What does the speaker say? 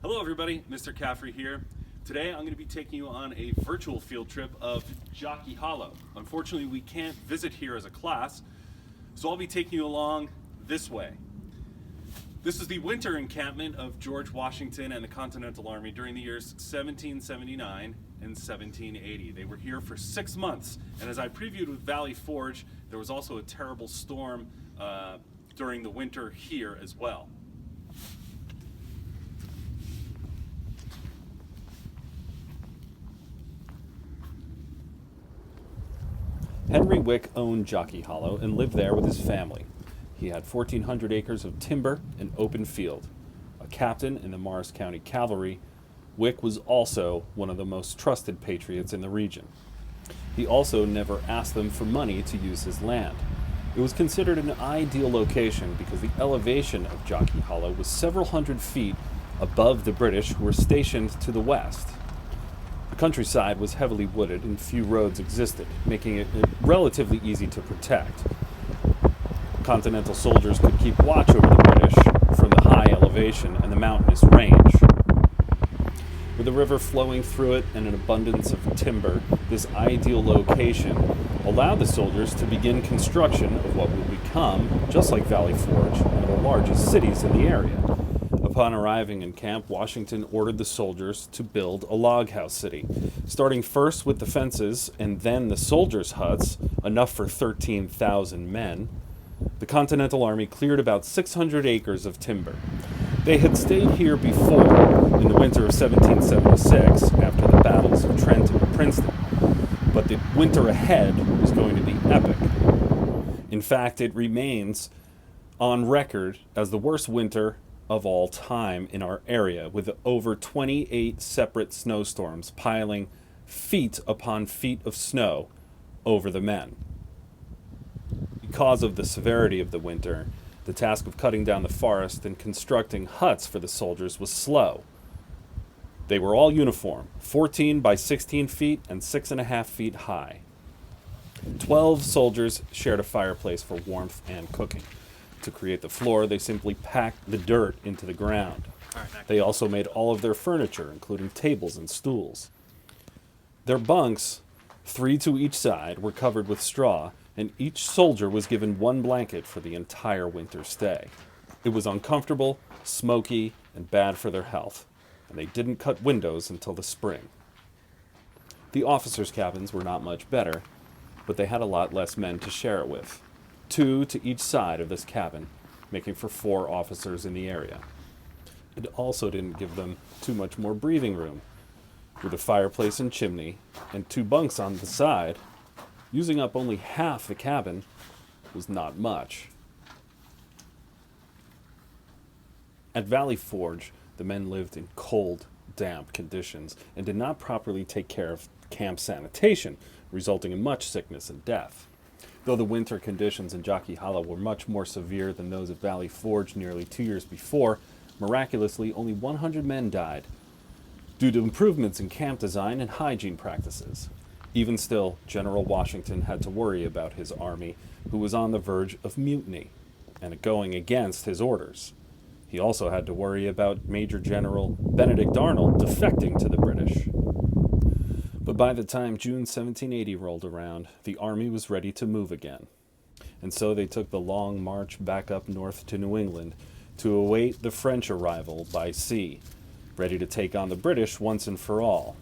Hello everybody, Mr. Caffrey here. Today I'm going to be taking you on a virtual field trip of Jockey Hollow. Unfortunately, we can't visit here as a class, so I'll be taking you along this way. This is the winter encampment of George Washington and the Continental Army during the years 1779 and 1780. They were here for 6 months, and as I previewed with Valley Forge, there was also a terrible storm during the winter here as well. Henry Wick owned Jockey Hollow and lived there with his family. He had 1,400 acres of timber and open field. A captain in the Morris County Cavalry, Wick was also one of the most trusted patriots in the region. He also never asked them for money to use his land. It was considered an ideal location because the elevation of Jockey Hollow was several hundred feet above the British who were stationed to the west. The countryside was heavily wooded and few roads existed, making it relatively easy to protect. Continental soldiers could keep watch over the British from the high elevation and the mountainous range. With the river flowing through it and an abundance of timber, this ideal location allowed the soldiers to begin construction of what would become, just like Valley Forge, one of the largest cities in the area. Upon arriving in camp, Washington ordered the soldiers to build a log house city, starting first with the fences and then the soldiers' huts, enough for 13,000 men. The Continental Army cleared about 600 acres of timber. They had stayed here before, in the winter of 1776, after the battles of Trenton and Princeton, but the winter ahead was going to be epic. In fact, it remains on record as the worst winter of all time in our area, with over 28 separate snowstorms piling feet upon feet of snow over the men. Because of the severity of the winter, the task of cutting down the forest and constructing huts for the soldiers was slow. They were all uniform, 14 by 16 feet and 6.5 feet high. 12 soldiers shared a fireplace for warmth and cooking. To create the floor, they simply packed the dirt into the ground. They also made all of their furniture, including tables and stools. Their bunks, 3 to each side, were covered with straw, and each soldier was given 1 blanket for the entire winter stay. It was uncomfortable, smoky, and bad for their health, and they didn't cut windows until the spring. The officers' cabins were not much better, but they had a lot less men to share it with. 2 to each side of this cabin, making for 4 officers in the area. It also didn't give them too much more breathing room. With a fireplace and chimney, and 2 bunks on the side, using up only half the cabin was not much. At Valley Forge, the men lived in cold, damp conditions and did not properly take care of camp sanitation, resulting in much sickness and death. Though the winter conditions in Jockey Hollow were much more severe than those of Valley Forge nearly 2 years before, miraculously only 100 men died due to improvements in camp design and hygiene practices. Even still, General Washington had to worry about his army, who was on the verge of mutiny and going against his orders. He also had to worry about Major General Benedict Arnold defecting to the British. But by the time June 1780 rolled around, the army was ready to move again. And so they took the long march back up north to New England to await the French arrival by sea, ready to take on the British once and for all.